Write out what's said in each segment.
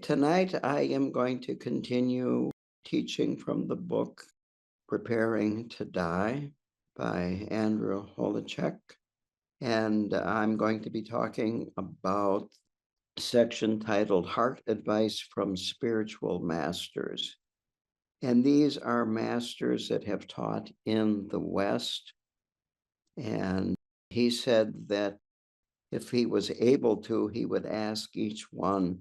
Tonight, I am going to continue teaching from the book Preparing to Die by Andrew Holacek. And I'm going to be talking about a section titled Heart Advice from Spiritual Masters. And these are masters that have taught in the West. And he said that if he was able to, he would ask each one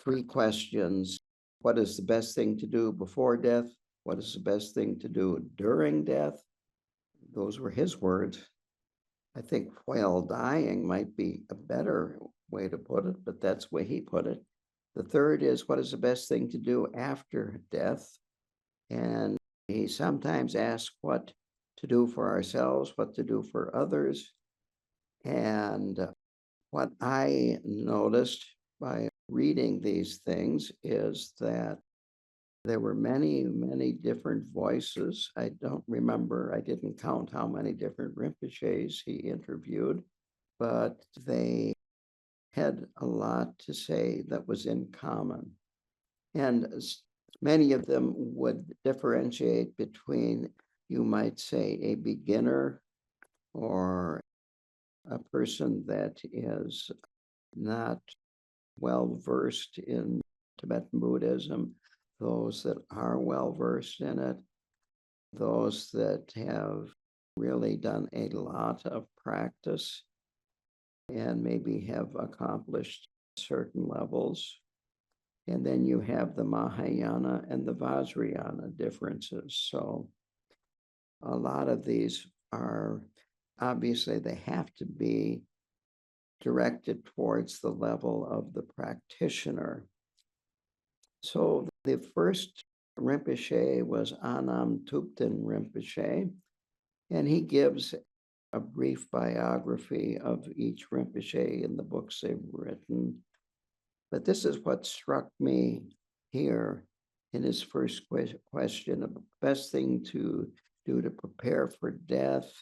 3 questions. What is the best thing to do before death? What is the best thing to do during death? Those were his words. I think while dying might be a better way to put it, but that's the way he put it. The third is, what is the best thing to do after death? And he sometimes asks what to do for ourselves, what to do for others. And what I noticed by reading these things is that there were many, many different voices. I don't remember, I didn't count how many different Rinpoches he interviewed, but they had a lot to say that was in common. And many of them would differentiate between, you might say, a beginner or a person that is not well versed in Tibetan Buddhism, those that are well versed in it, those that have really done a lot of practice and maybe have accomplished certain levels. And then you have the Mahayana and the Vajrayana differences. So a lot of these are obviously they have to be directed towards the level of the practitioner. So the first Rinpoche was Anam Thupten Rinpoche, and he gives a brief biography of each Rinpoche in the books they've written. But this is what struck me here in his first question. The best thing to do to prepare for death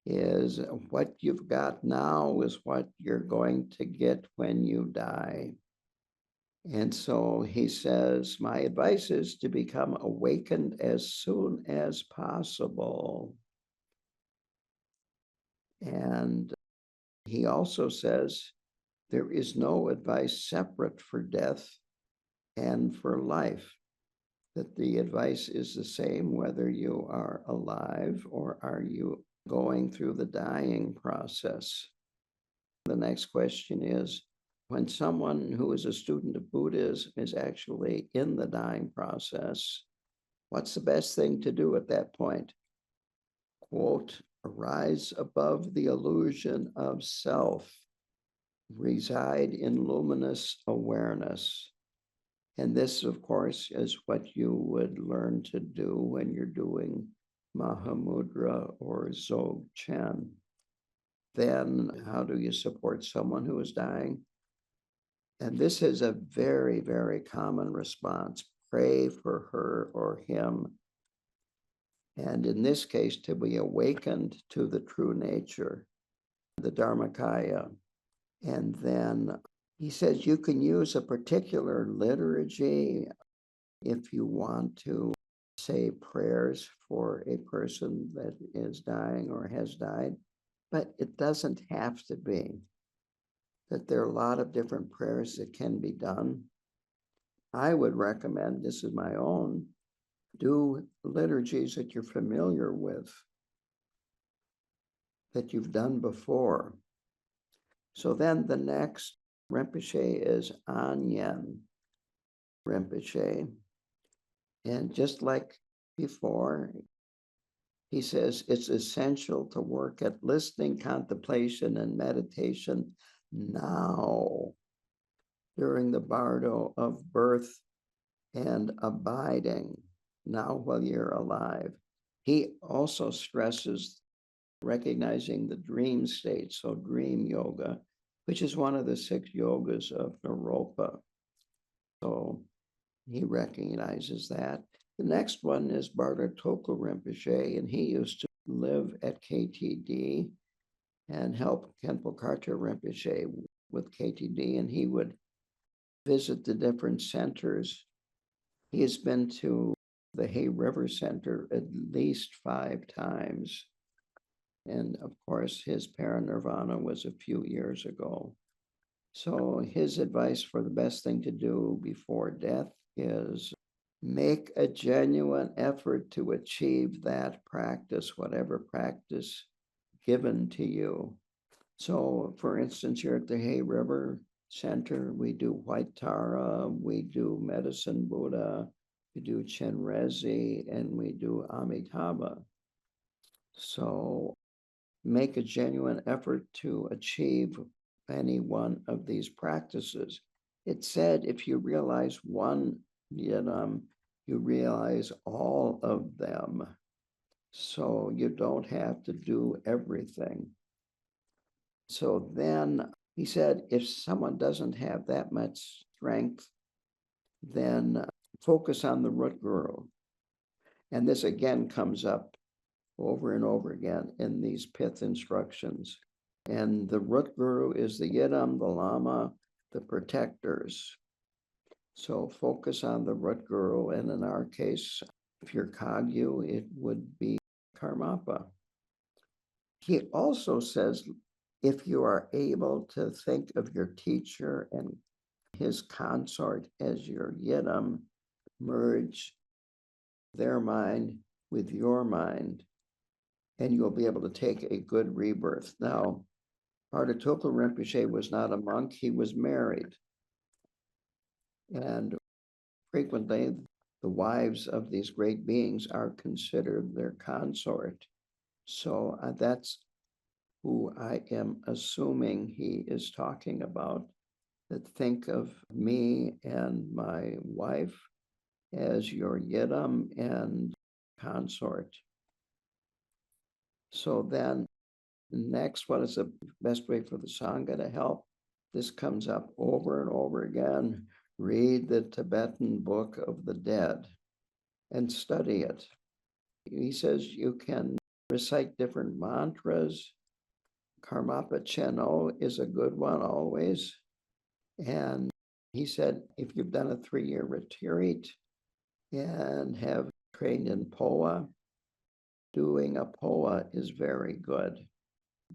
is what you've got now is what you're going to get when you die. And so he says, my advice is to become awakened as soon as possible. And he also says, there is no advice separate for death and for life, that the advice is the same whether you are alive or are you going through the dying process. The next question is, when someone who is a student of Buddhism is actually in the dying process, what's the best thing to do at that point? Quote, arise above the illusion of self, reside in luminous awareness. And this, of course, is what you would learn to do when you're doing Mahamudra or Dzogchen. Then how do you support someone who is dying? And this is a very, very common response. Pray for her or him. And in this case, to be awakened to the true nature, the Dharmakaya. And then he says you can use a particular liturgy if you want to say prayers for a person that is dying or has died, but it doesn't have to be. That there are a lot of different prayers that can be done. I would recommend, this is my own, do liturgies that you're familiar with, that you've done before. So then the next Rinpoche is Anyen Rinpoche. And just like before, he says it's essential to work at listening, contemplation, and meditation now during the bardo of birth and abiding, now while you're alive. He also stresses recognizing the dream state, so dream yoga, which is one of the 6 yogas of Naropa. So he recognizes that. The next one is Bartotoko Rinpoche, and he used to live at KTD and help Khenpo Karthar Rinpoche with KTD, and he would visit the different centers. He has been to the Hay River Center at least 5 times. And of course, his parinirvana was a few years ago. So his advice for the best thing to do before death is make a genuine effort to achieve that practice, whatever practice given to you. So, for instance, here at the Hay River Center, we do White Tara, we do Medicine Buddha, we do Chenrezi, and we do Amitabha. So, make a genuine effort to achieve any one of these practices. It said if you realize one yidam, you realize all of them. So you don't have to do everything. So then he said, if someone doesn't have that much strength, then focus on the root guru. And this again comes up over and over again in these pith instructions. And the root guru is the yidam, the lama, the protectors. So focus on the root guru. And in our case, if you're Kagyu, it would be Karmapa. He also says, if you are able to think of your teacher and his consort as your yidam, merge their mind with your mind, and you'll be able to take a good rebirth. Now, Ardatoku Rinpoche was not a monk, he was married. And frequently, the wives of these great beings are considered their consort. So that's who I am assuming he is talking about, that think of me and my wife as your yidam and consort. So then next, what is the best way for the Sangha to help? This comes up over and over again. Read the Tibetan Book of the Dead and study it. He says you can recite different mantras. Karmapa Cheno is a good one always. And he said, if you've done a 3-year retreat and have trained in POA, doing a POA is very good.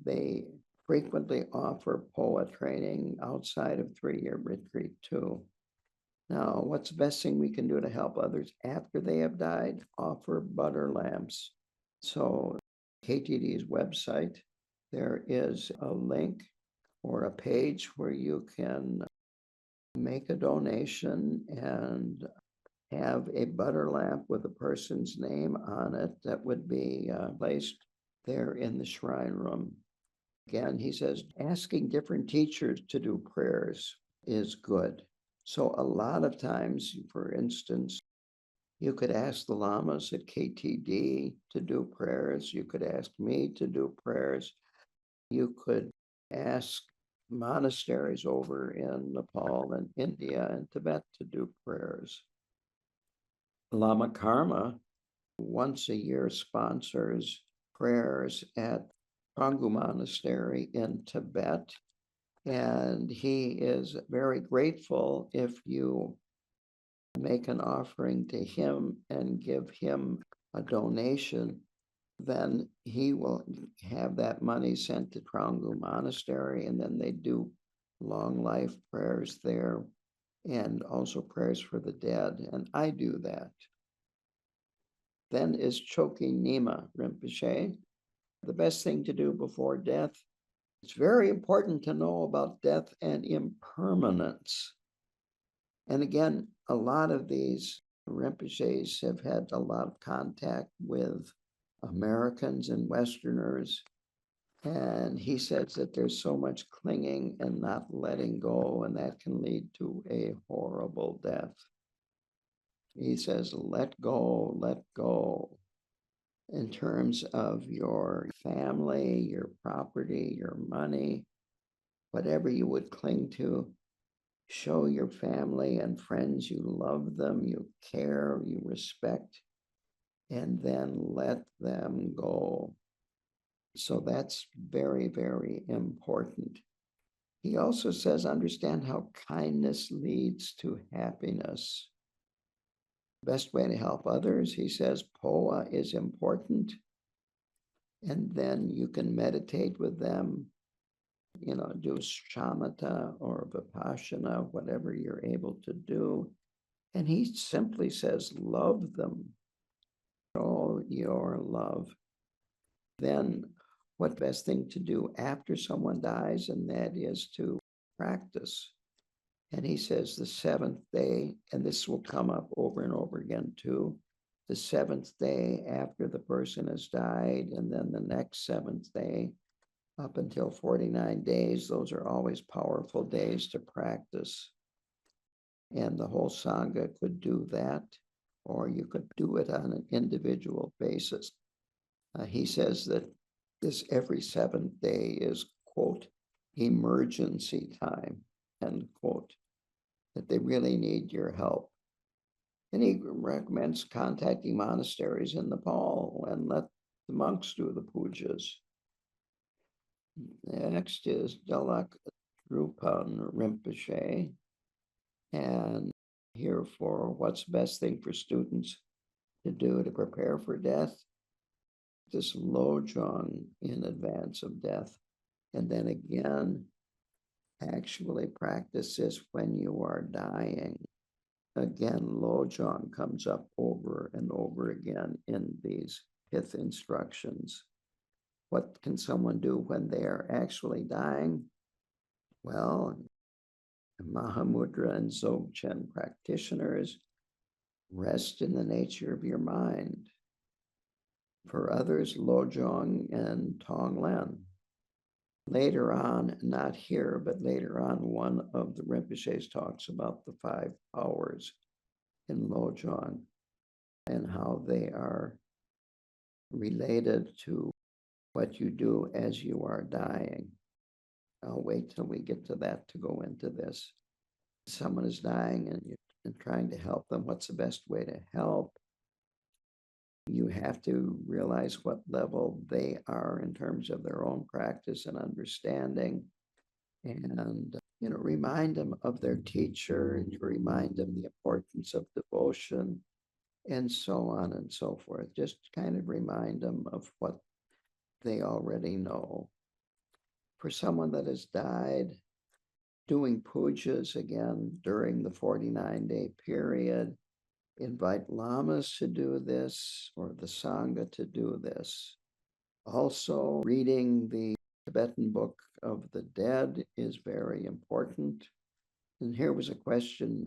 They frequently offer POA training outside of 3-year retreat too. Now, what's the best thing we can do to help others after they have died? Offer butter lamps. So KTD's website, there is a link or a page where you can make a donation and have a butter lamp with a person's name on it that would be placed there in the shrine room. Again, he says, asking different teachers to do prayers is good. So a lot of times, for instance, you could ask the lamas at KTD to do prayers. You could ask me to do prayers. You could ask monasteries over in Nepal and India and Tibet to do prayers. Lama Karma once a year sponsors prayers at Prangu Monastery in Tibet. And he is very grateful if you make an offering to him and give him a donation, then he will have that money sent to Prangu Monastery, and then they do long life prayers there and also prayers for the dead. And I do that. Then is Choki Nima Rinpoche. The best thing to do before death. It's very important to know about death and impermanence. And again, a lot of these Rinpoches have had a lot of contact with Americans and Westerners. And he says that there's so much clinging and not letting go, and that can lead to a horrible death. He says, let go, let go. In terms of your family, your property, your money, whatever you would cling to, show your family and friends you love them, you care, you respect, and then let them go. So that's very, very important. He also says, understand how kindness leads to happiness. Best way to help others, he says, POA is important. And then you can meditate with them, do shamatha or vipassana, whatever you're able to do. And he simply says, love them. Show your love. Then what best thing to do after someone dies, and that is to practice. And he says the seventh day, and this will come up over and over again too, the seventh day after the person has died, and then the next seventh day up until 49 days, those are always powerful days to practice. And the whole Sangha could do that, or you could do it on an individual basis. He says that this every seventh day is, quote, emergency time, end quote, that they really need your help. And he recommends contacting monasteries in Nepal and let the monks do the pujas. Next is Dalak Drupan Rinpoche. And here for what's the best thing for students to do to prepare for death. This lojong in advance of death. And then again, actually practice this when you are dying. Again, lojong comes up over and over again in these pith instructions. What can someone do when they are actually dying? Well, Mahamudra and Dzogchen practitioners rest in the nature of your mind. For others, Lojong and Tonglen. Later on, not here, but later on, one of the Rinpoches talks about the 5 powers in Lojong and how they are related to what you do as you are dying. I'll wait till we get to that to go into this. Someone is dying and you're trying to help them. What's the best way to help? You have to realize what level they are in terms of their own practice and understanding, and remind them of their teacher, and remind them the importance of devotion, and so on and so forth. Just kind of remind them of what they already know. For someone that has died, doing pujas again during the 49-day period, invite lamas to do this or the Sangha to do this. Also, reading the Tibetan Book of the Dead is very important. And here was a question,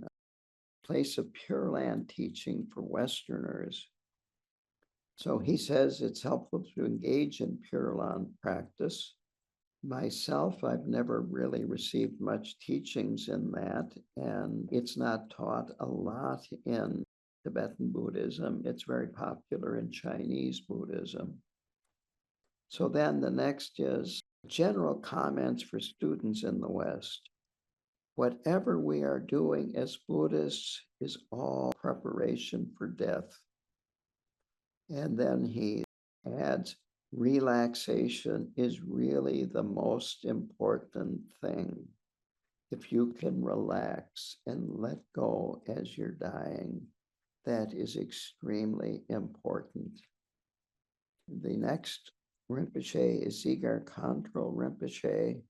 place of Pure Land teaching for Westerners. So he says it's helpful to engage in Pure Land practice. Myself, I've never really received much teachings in that, and it's not taught a lot in Tibetan Buddhism. It's very popular in Chinese Buddhism. So then the next is general comments for students in the West. Whatever we are doing as Buddhists is all preparation for death. And then he adds, relaxation is really the most important thing. If you can relax and let go as you're dying, that is extremely important. The next Rinpoche is Dzigar Khandro Rinpoche,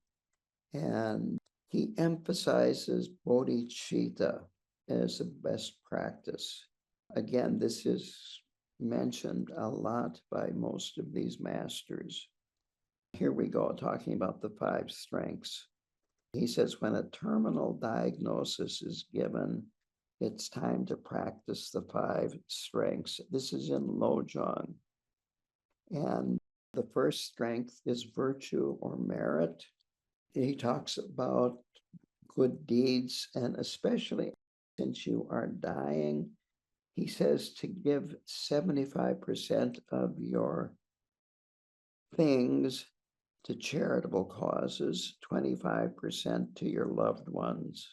and he emphasizes bodhicitta as the best practice. Again, this is mentioned a lot by most of these masters. Here we go, talking about the 5 strengths. He says, when a terminal diagnosis is given, it's time to practice the 5 strengths. This is in Lojong. And the first strength is virtue or merit. He talks about good deeds, and especially since you are dying, he says to give 75% of your things to charitable causes, 25% to your loved ones.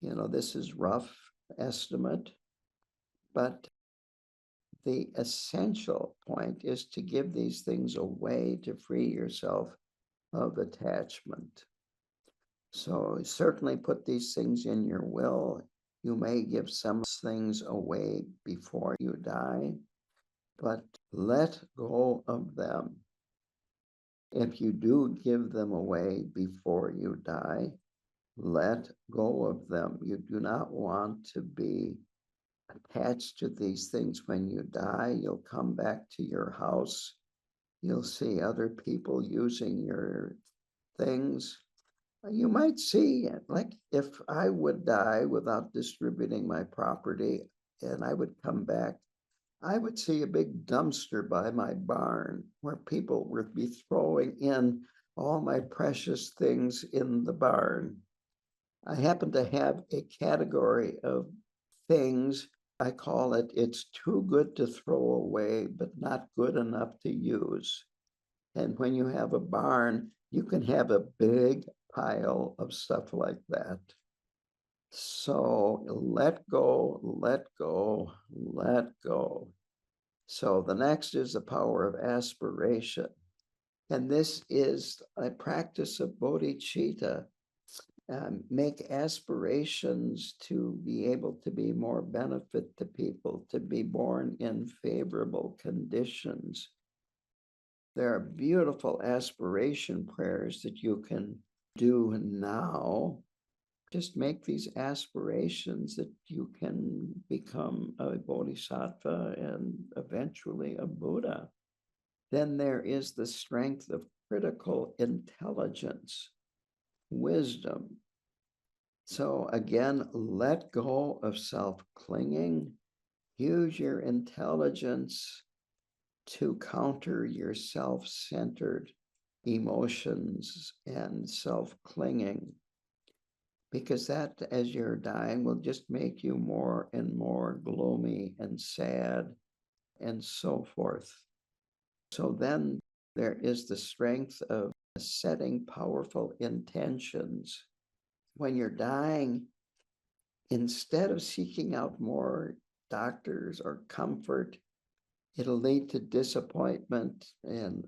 This is rough estimate, but the essential point is to give these things away to free yourself of attachment. So certainly put these things in your will. You may give some things away before you die, but let go of them. If you do give them away before you die, let go of them. You do not want to be attached to these things. When you die, you'll come back to your house. You'll see other people using your things. You might see, like, if I would die without distributing my property and I would come back, I would see a big dumpster by my barn where people would be throwing in all my precious things in the barn. I happen to have a category of things. I call it, it's too good to throw away, but not good enough to use. And when you have a barn, you can have a big pile of stuff like that. So let go, let go, let go. So the next is the power of aspiration. And this is a practice of bodhicitta. Make aspirations to be able to be more benefit to people, to be born in favorable conditions. There are beautiful aspiration prayers that you can do now. Just make these aspirations that you can become a bodhisattva and eventually a Buddha. Then there is the strength of critical intelligence, wisdom. So again, let go of self-clinging. Use your intelligence to counter your self-centered emotions and self-clinging, because that, as you're dying, will just make you more and more gloomy and sad and so forth. So then there is the strength of setting powerful intentions. When you're dying, instead of seeking out more doctors or comfort, it'll lead to disappointment and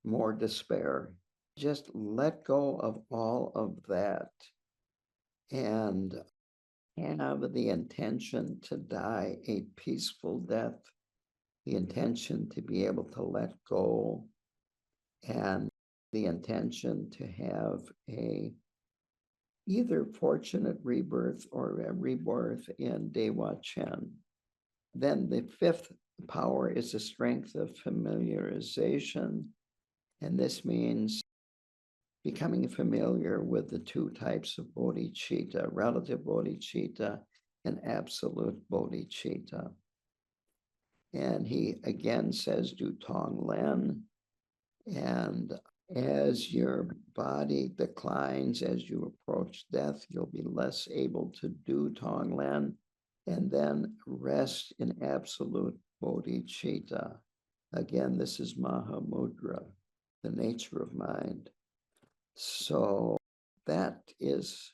more despair. Just let go of all of that and have the intention to die a peaceful death, the intention to be able to let go, and the intention to have a either fortunate rebirth or a rebirth in Dewa Chen. Then the fifth power is the strength of familiarization. And this means becoming familiar with the two types of bodhicitta, relative bodhicitta and absolute bodhicitta. And he again says, do Tonglen. And as your body declines, as you approach death, you'll be less able to do Tonglen, and then rest in absolute bodhicitta. Again, this is Mahamudra, the nature of mind. So that is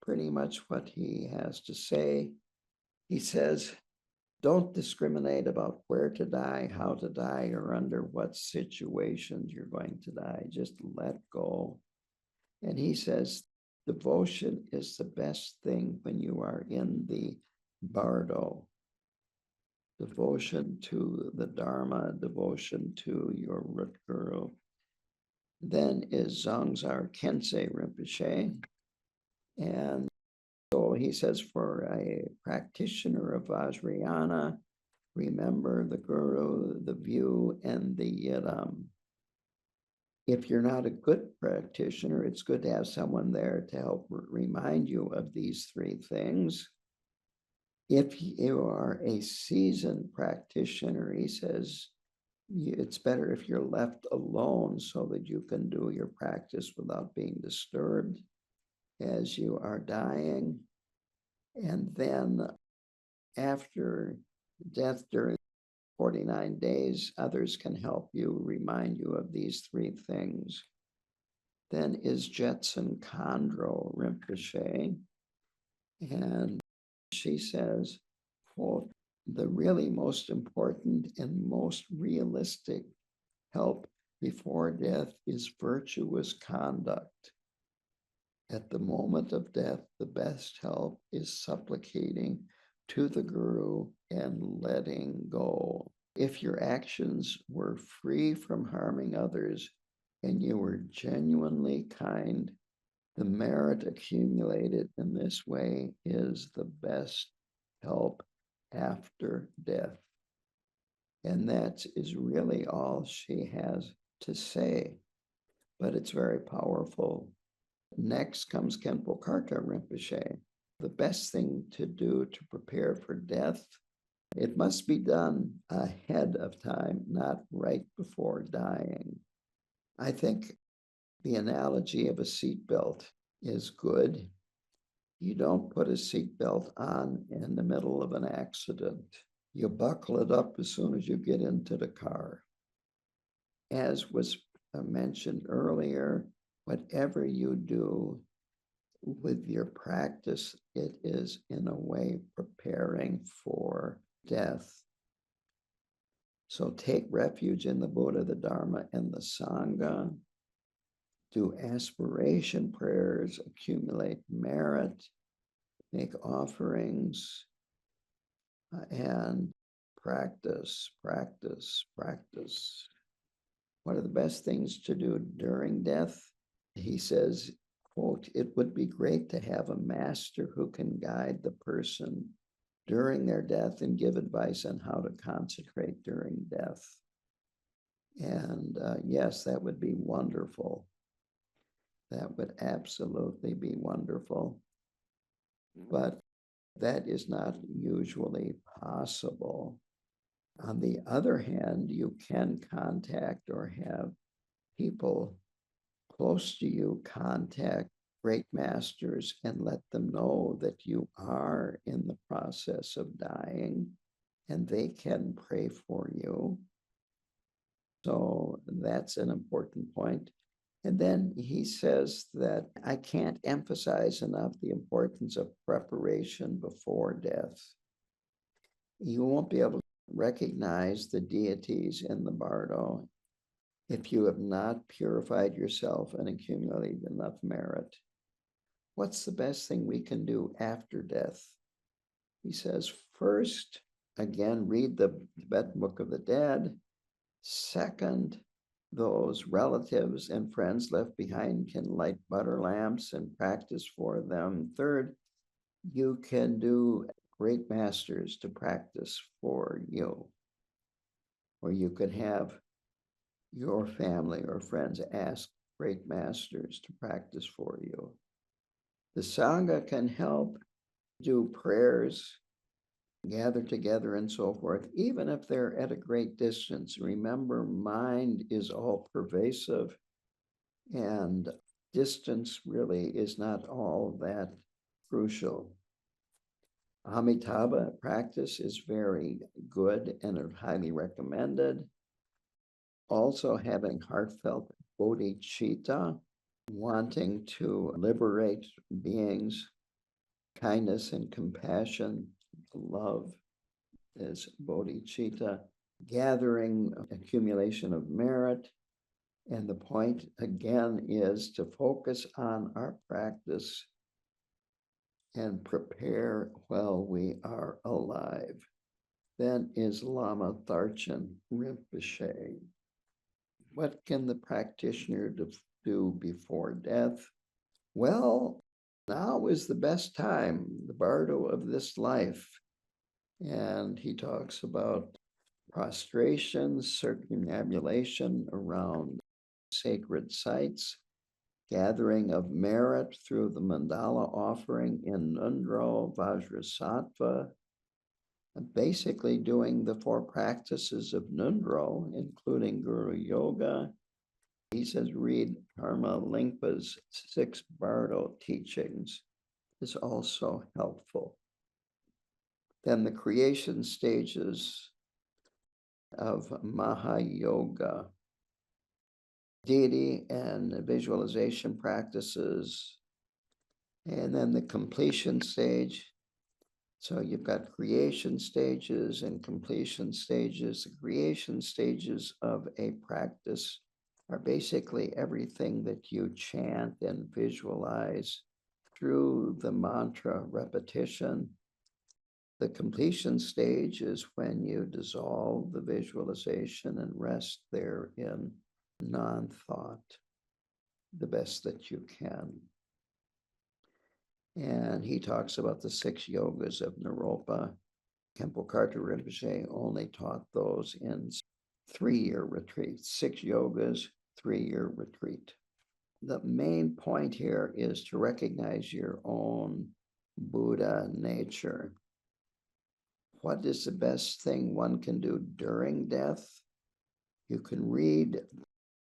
pretty much what he has to say. He says, don't discriminate about where to die, how to die, or under what situations you're going to die. Just let go. And he says, devotion is the best thing when you are in the bardo. Devotion to the Dharma, devotion to your root guru. Then is Zongzar Khyentse Rinpoche. And so he says, for a practitioner of Vajrayana, remember the guru, the view, and the yidam. If you're not a good practitioner, it's good to have someone there to help remind you of these three things. If you are a seasoned practitioner, he says, it's better if you're left alone so that you can do your practice without being disturbed as you are dying. And then after death, during 49 days, others can help you, remind you of these three things. Then is Jetsun Khandro Rinpoche. And she says, quote, the really most important and most realistic help before death is virtuous conduct. At the moment of death, the best help is supplicating to the Guru and letting go. If your actions were free from harming others and you were genuinely kind, the merit accumulated in this way is the best help after death. And that is really all she has to say, but it's very powerful. Next comes Khenpo Karka Rinpoche. The best thing to do to prepare for death, it must be done ahead of time, not right before dying. I think the analogy of a seatbelt is good. You don't put a seatbelt on in the middle of an accident. You buckle it up as soon as you get into the car. As was mentioned earlier, whatever you do with your practice, it is in a way preparing for death. So take refuge in the Buddha, the Dharma, and the Sangha. Do aspiration prayers, accumulate merit, make offerings, and practice. What are the best things to do during death? He says, quote, "It would be great to have a master who can guide the person during their death and give advice on how to consecrate during death." And yes, that would be wonderful. That would absolutely be wonderful. But that is not usually possible. On the other hand, you can contact or have people close to you contact great masters and let them know that you are in the process of dying and they can pray for you. So that's an important point. And then he says that I can't emphasize enough the importance of preparation before death. You won't be able to recognize the deities in the bardo if you have not purified yourself and accumulated enough merit. What's the best thing we can do after death? He says, first, again, read the Tibetan Book of the Dead. Second, those relatives and friends left behind can light butter lamps and practice for them. Third, you can do great masters to practice for you. Or you could have your family or friends ask great masters to practice for you. The Sangha can help do prayers, gather together and so forth, even if they're at a great distance. Remember, mind is all pervasive and distance really is not all that crucial. Amitabha practice is very good and highly recommended. Also having heartfelt bodhicitta, wanting to liberate beings, kindness and compassion, love is bodhicitta, gathering accumulation of merit. And the point again is to focus on our practice and prepare while we are alive. Then is Lama Tharchan Rinpoche. What can the practitioner do before death? Well, now is the best time, the bardo of this life. And he talks about prostration, circumambulation around sacred sites, gathering of merit through the mandala offering in Nundro, Vajrasattva, basically doing the 4 practices of Nundro, including Guru Yoga. He says, read Karma Lingpa's 6 Bardo teachings is also helpful. Then the creation stages of Mahayoga, deity and visualization practices, and then the completion stage. So you've got creation stages and completion stages. The creation stages of a practice are basically everything that you chant and visualize through the mantra repetition. The completion stage is when you dissolve the visualization and rest there in non-thought the best that you can. And he talks about the 6 yogas of Naropa. Khenpo Karthar Rinpoche only taught those in 3-year retreats, 6 yogas, 3-year retreat. The main point here is to recognize your own Buddha nature. What is the best thing one can do during death? You can read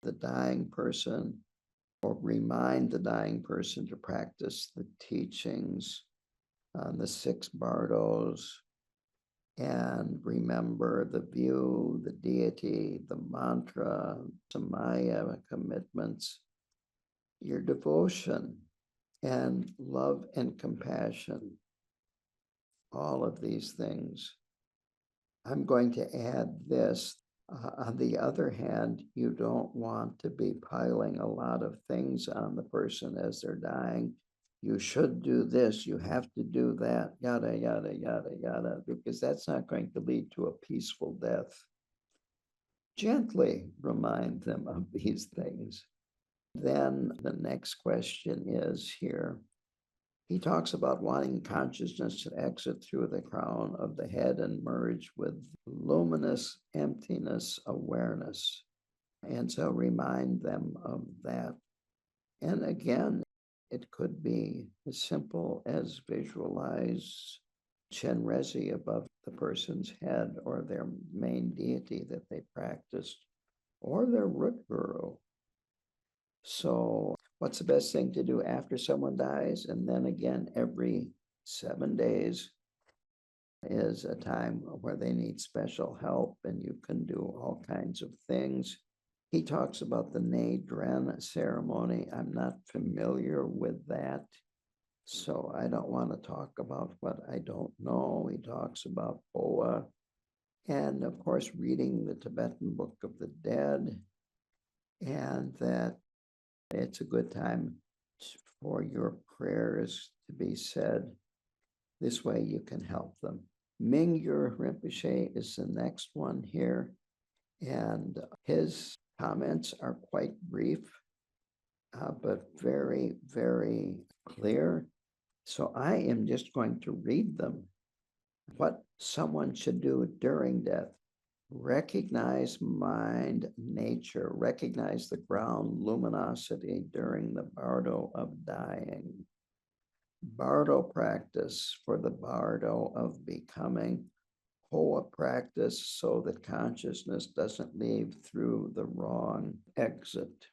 the dying person or remind the dying person to practice the teachings on the 6 bardos and remember the view, the deity, the mantra, samaya commitments, your devotion, and love and compassion. All of these things. I'm going to add this. On the other hand, you don't want to be piling a lot of things on the person as they're dying. You should do this, you have to do that, yada, yada, yada, yada, because that's not going to lead to a peaceful death. Gently remind them of these things. Then the next question is here. He talks about wanting consciousness to exit through the crown of the head and merge with luminous emptiness awareness. And so remind them of that. And again, it could be as simple as visualize Chenrezi above the person's head or their main deity that they practiced or their root guru. So what's the best thing to do after someone dies? And then again, every 7 days is a time where they need special help and you can do all kinds of things. He talks about the Ne Dren ceremony. I'm not familiar with that, so I don't want to talk about what I don't know. He talks about Boa and, of course, reading the Tibetan Book of the Dead, and that it's a good time for your prayers to be said. This way you can help them. Mingyur Rinpoche is the next one here, and his comments are quite brief, but very, very clear. So I am just going to read them. What someone should do during death. Recognize mind nature, recognize the ground luminosity during the bardo of dying. Bardo practice for the bardo of becoming. Hoa practice so that consciousness doesn't leave through the wrong exit.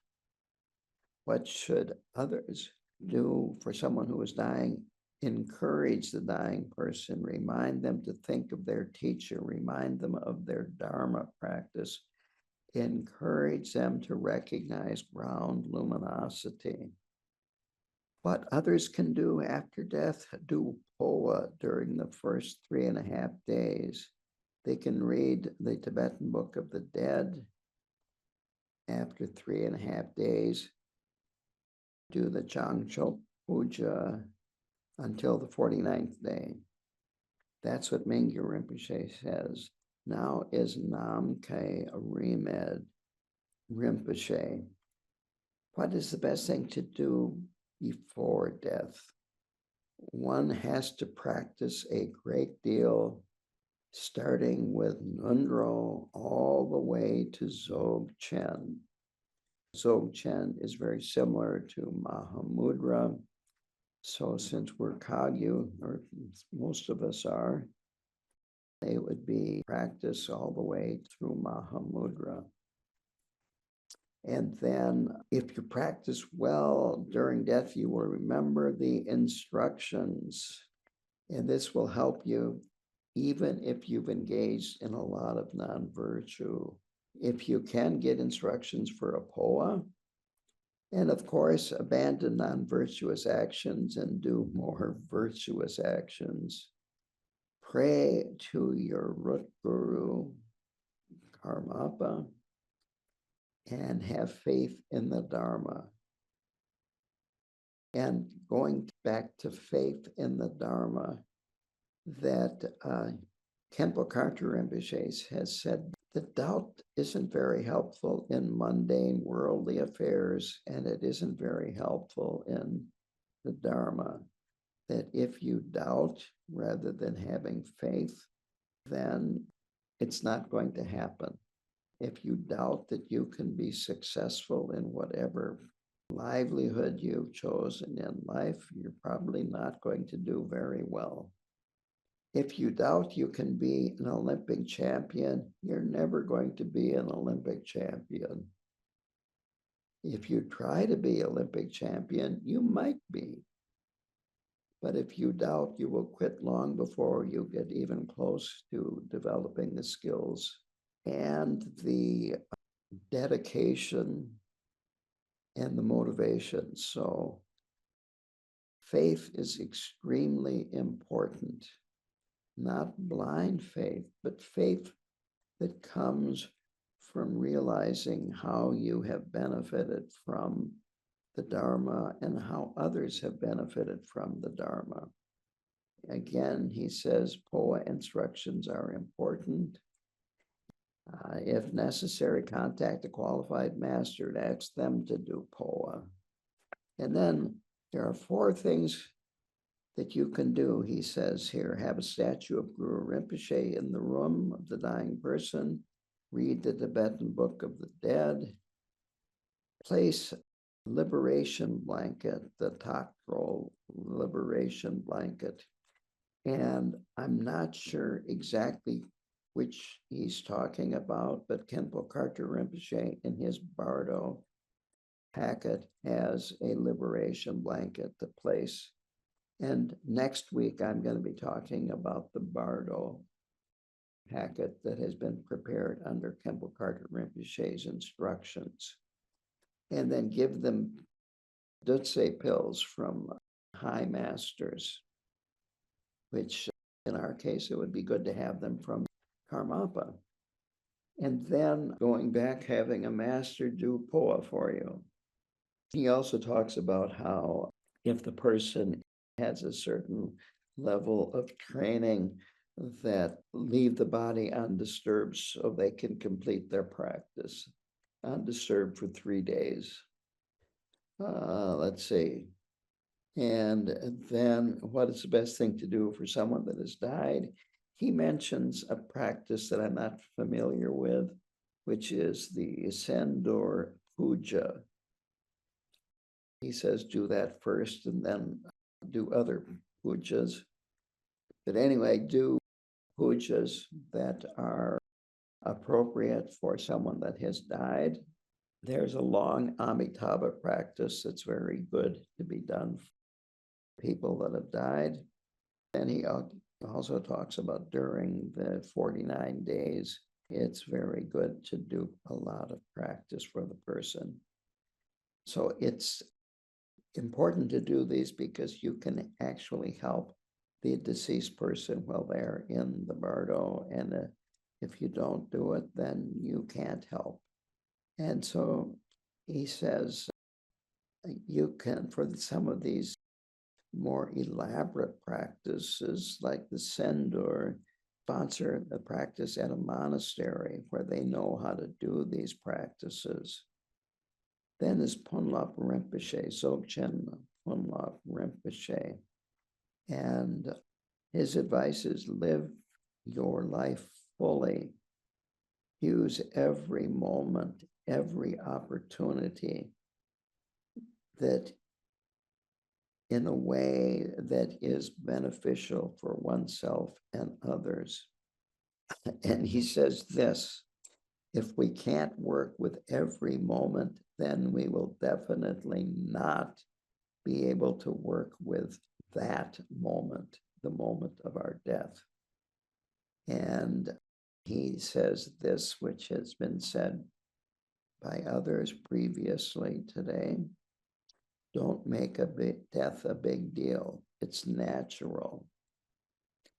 What should others do for someone who is dying? Encourage the dying person, remind them to think of their teacher, remind them of their Dharma practice, encourage them to recognize ground luminosity. What others can do after death, do Hoa during the first 3.5 days. They can read the Tibetan Book of the Dead after 3.5 days, do the Changchok Puja until the 49th day. That's what Mingyur Rinpoche says. Now is Namkhe Rimed Rinpoche. What is the best thing to do before death? One has to practice a great deal, starting with Nundro all the way to Dzogchen. Dzogchen is very similar to Mahamudra. So since we're Kagyu, or most of us are, it would be practice all the way through Mahamudra. And then if you practice well during death, you will remember the instructions. And this will help you even if you've engaged in a lot of non-virtue. If you can get instructions for a POA, and of course, abandon non-virtuous actions and do more virtuous actions. Pray to your root guru, Karmapa. and have faith in the Dharma. And going back to faith in the Dharma, that Khenpo Karthar Rinpoche has said that doubt isn't very helpful in mundane worldly affairs, and it isn't very helpful in the Dharma. That if you doubt rather than having faith, then it's not going to happen. If you doubt that you can be successful in whatever livelihood you've chosen in life, you're probably not going to do very well. If you doubt you can be an Olympic champion, you're never going to be an Olympic champion. If you try to be Olympic champion, you might be. But if you doubt, you will quit long before you get even close to developing the skills and the dedication and the motivation. So faith is extremely important. Not blind faith, but faith that comes from realizing how you have benefited from the Dharma and how others have benefited from the Dharma. Again, he says POA instructions are important. If necessary, contact a qualified master and ask them to do POA. And then there are 4 things that you can do, he says here. Have a statue of Guru Rinpoche in the room of the dying person, read the Tibetan Book of the Dead, place liberation blanket, the Takro liberation blanket. And I'm not sure exactly which he's talking about, but Khenpo Karthar Rinpoche in his Bardo packet has a liberation blanket to place. And next week, I'm going to be talking about the Bardo packet that has been prepared under Khenpo Karthar Rinpoche's instructions. And then give them Dutse pills from high masters, which in our case, it would be good to have them from Karmapa. And then going back, having a master do POA for you. He also talks about how if the person has a certain level of training, that leave the body undisturbed so they can complete their practice undisturbed for 3 days. Let's see. And then what is the best thing to do for someone that has died? He mentions a practice that I'm not familiar with, which is the Sandor Puja. He says do that first and then do other pujas. But anyway, do pujas that are appropriate for someone that has died. There's a long Amitabha practice that's very good to be done for people that have died. And he also talks about during the 49 days, it's very good to do a lot of practice for the person. So it's important to do these because you can actually help the deceased person while they're in the Bardo. And if you don't do it, then you can't help. And so he says you can, for some of these more elaborate practices like the Sendur, sponsor a practice at a monastery where they know how to do these practices. Then is Punlop Rinpoche, Dzogchen Punlop Rinpoche. And his advice is live your life fully. Use every moment, every opportunity that in a way that is beneficial for oneself and others. And he says this, if we can't work with every moment, then we will definitely not be able to work with that moment, the moment of our death. And he says this, which has been said by others previously today, don't make death a big deal. It's natural.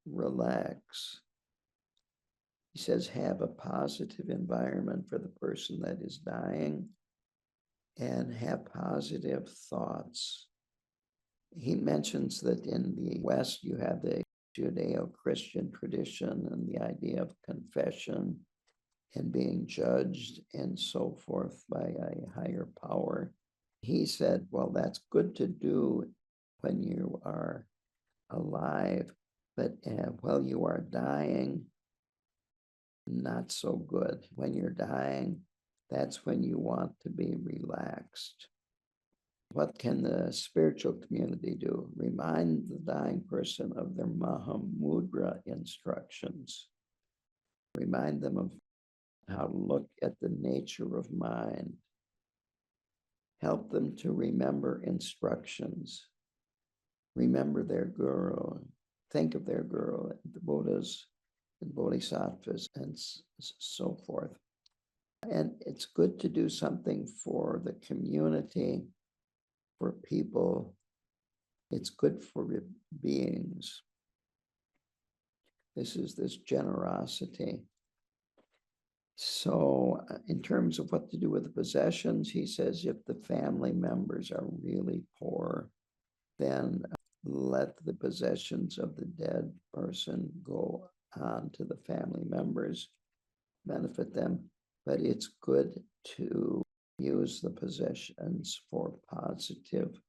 Relax. He says, have a positive environment for the person that is dying and have positive thoughts. He mentions that in the West, you have the Judeo-Christian tradition and the idea of confession and being judged and so forth by a higher power. He said, well, that's good to do when you are alive, but while you are dying, not so good. When you're dying, that's when you want to be relaxed. What can the spiritual community do? Remind the dying person of their Mahamudra instructions. Remind them of how to look at the nature of mind. Help them to remember instructions. Remember their guru. Think of their guru, the Buddhas, the Bodhisattvas, and so forth. And it's good to do something for the community, for people. It's good for beings. This is this generosity. So in terms of what to do with the possessions, he says if the family members are really poor, then let the possessions of the dead person go on to the family members, benefit them. But it's good to use the possessions for positive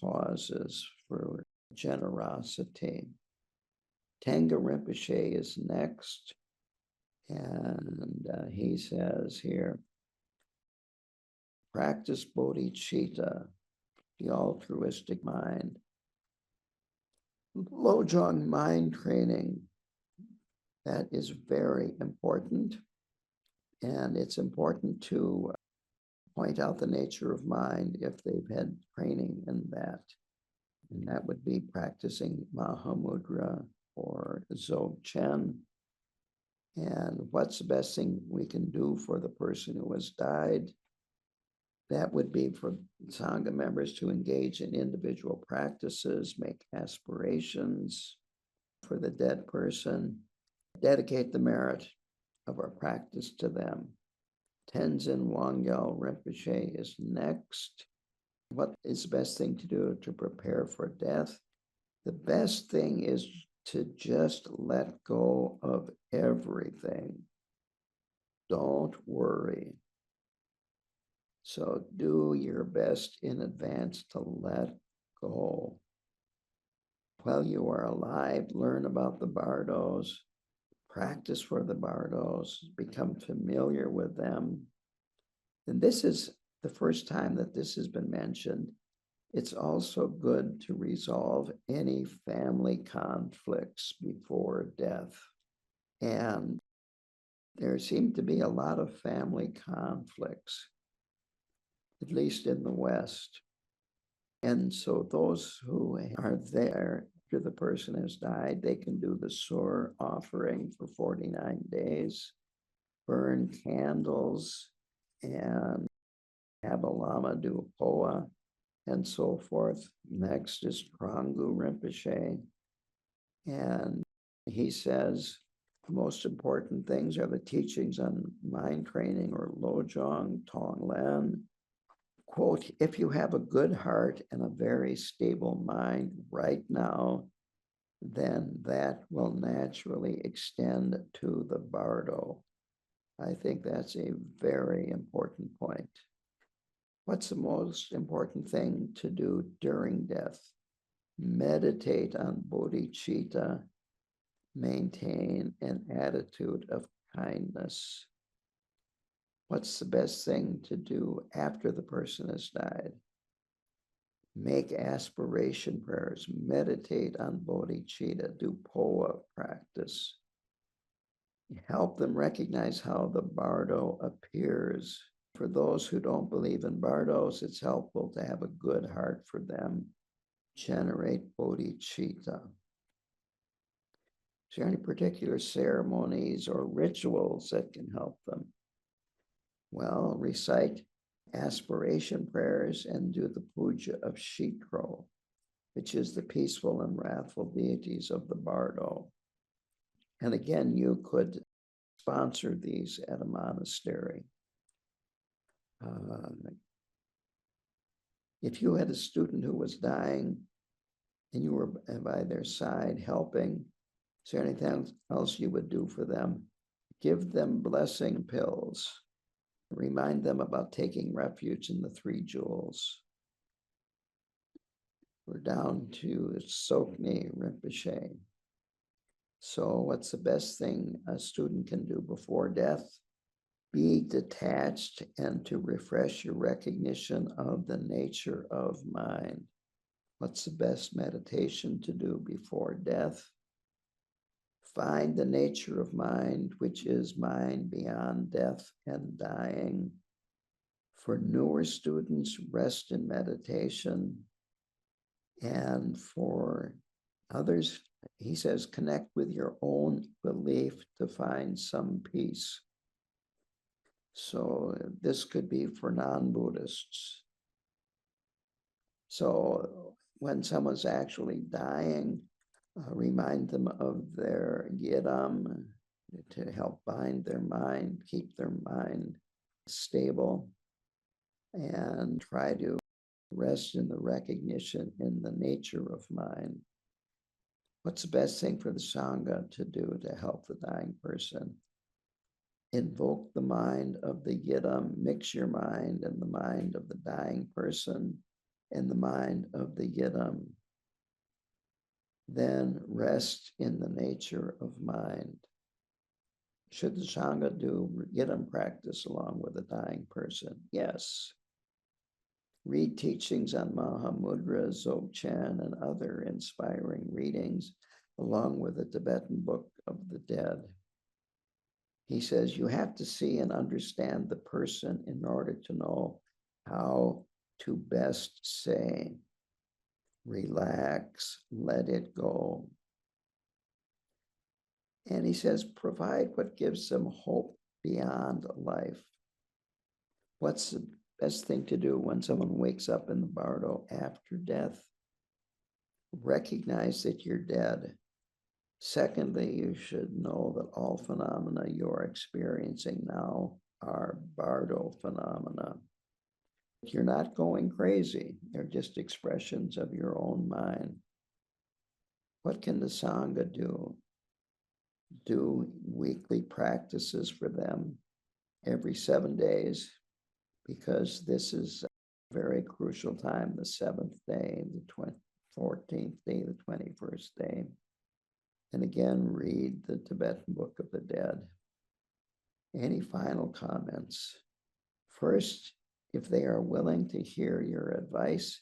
causes, for generosity. Tenga Rinpoche is next. And he says here, practice bodhicitta, the altruistic mind. Lojong mind training, that is very important. And it's important to point out the nature of mind if they've had training in that. And that would be practicing Mahamudra or Dzogchen. And what's the best thing we can do for the person who has died? That would be for Sangha members to engage in individual practices, make aspirations for the dead person, dedicate the merit of our practice to them. Tenzin Wangyal Rinpoche is next. What is the best thing to do to prepare for death? The best thing is to just let go of everything. Don't worry. So do your best in advance to let go. While you are alive, learn about the bardos, practice for the bardos, become familiar with them. And this is the first time that this has been mentioned. It's also good to resolve any family conflicts before death. And there seem to be a lot of family conflicts, at least in the West. And so those who are there after the person has died, they can do the Sur offering for 49 days, burn candles, and have a lama do a poa, and so forth. Next is Trangu Rinpoche. And he says, the most important things are the teachings on mind training, or Lojong Tonglen. Quote, if you have a good heart and a very stable mind right now, then that will naturally extend to the bardo. I think that's a very important point. What's the most important thing to do during death? Meditate on bodhicitta, maintain an attitude of kindness. What's the best thing to do after the person has died? Make aspiration prayers, meditate on bodhicitta, do poa practice. Help them recognize how the bardo appears. For those who don't believe in bardos, it's helpful to have a good heart for them. Generate bodhicitta. Is there any particular ceremonies or rituals that can help them? Well, recite aspiration prayers and do the puja of Shitro, which is the peaceful and wrathful deities of the bardo. And again, you could sponsor these at a monastery. If you had a student who was dying and you were by their side helping, is there anything else you would do for them? Give them blessing pills. Remind them about taking refuge in the three jewels. We're down to Sokne Rinpoche. So what's the best thing a student can do before death? Be detached and to refresh your recognition of the nature of mind. What's the best meditation to do before death? Find the nature of mind, which is mind beyond death and dying. For newer students, rest in meditation. And for others, he says, connect with your own belief to find some peace. So this could be for non-Buddhists. So when someone's actually dying, remind them of their yidam to help bind their mind, keep their mind stable, and try to rest in the recognition in the nature of mind. What's the best thing for the Sangha to do to help the dying person? Invoke the mind of the yidam, mix your mind and the mind of the dying person and the mind of the yidam. Then rest in the nature of mind. Should the Sangha do yidam practice along with a dying person? Yes. Read teachings on Mahamudra, Dzogchen, and other inspiring readings, along with the Tibetan Book of the Dead. He says you have to see and understand the person in order to know how to best say, relax, let it go. And he says, provide what gives them hope beyond life. What's the best thing to do when someone wakes up in the bardo after death? Recognize that you're dead. Secondly, you should know that all phenomena you're experiencing now are bardo phenomena. You're not going crazy. They're just expressions of your own mind. What can the Sangha do? Do weekly practices for them every 7 days, because this is a very crucial time, the 7th day, the 14th day, the 21st day. And again, read the Tibetan Book of the Dead. Any final comments? First, if they are willing to hear your advice,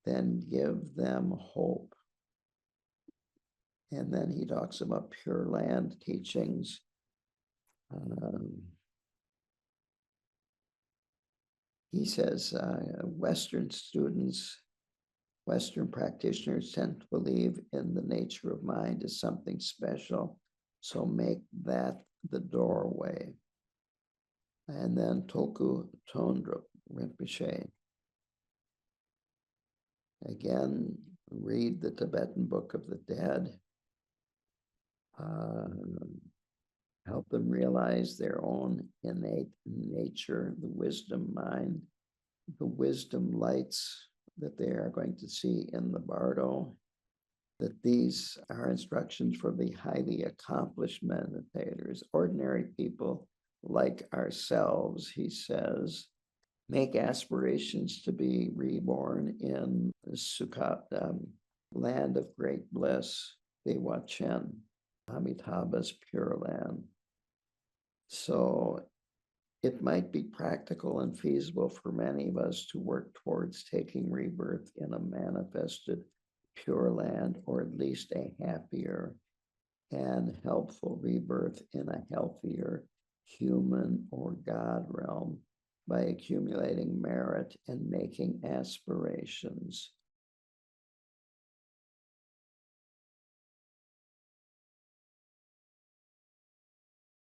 then give them hope. And then he talks about Pure Land teachings. He says Western students, Western practitioners tend to believe in the nature of mind as something special. So make that the doorway. And then Tulku Tondro Rinpoche. Again, read the Tibetan Book of the Dead. Help them realize their own innate nature, the wisdom mind, the wisdom lights that they are going to see in the bardo, that these are instructions for the highly accomplished meditators, ordinary people like ourselves, he says. Make aspirations to be reborn in Sukhat, land of great bliss, Dewa Chen, Amitabha's Pure Land. So it might be practical and feasible for many of us to work towards taking rebirth in a manifested Pure Land, or at least a happier and helpful rebirth in a healthier human or God realm by accumulating merit and making aspirations.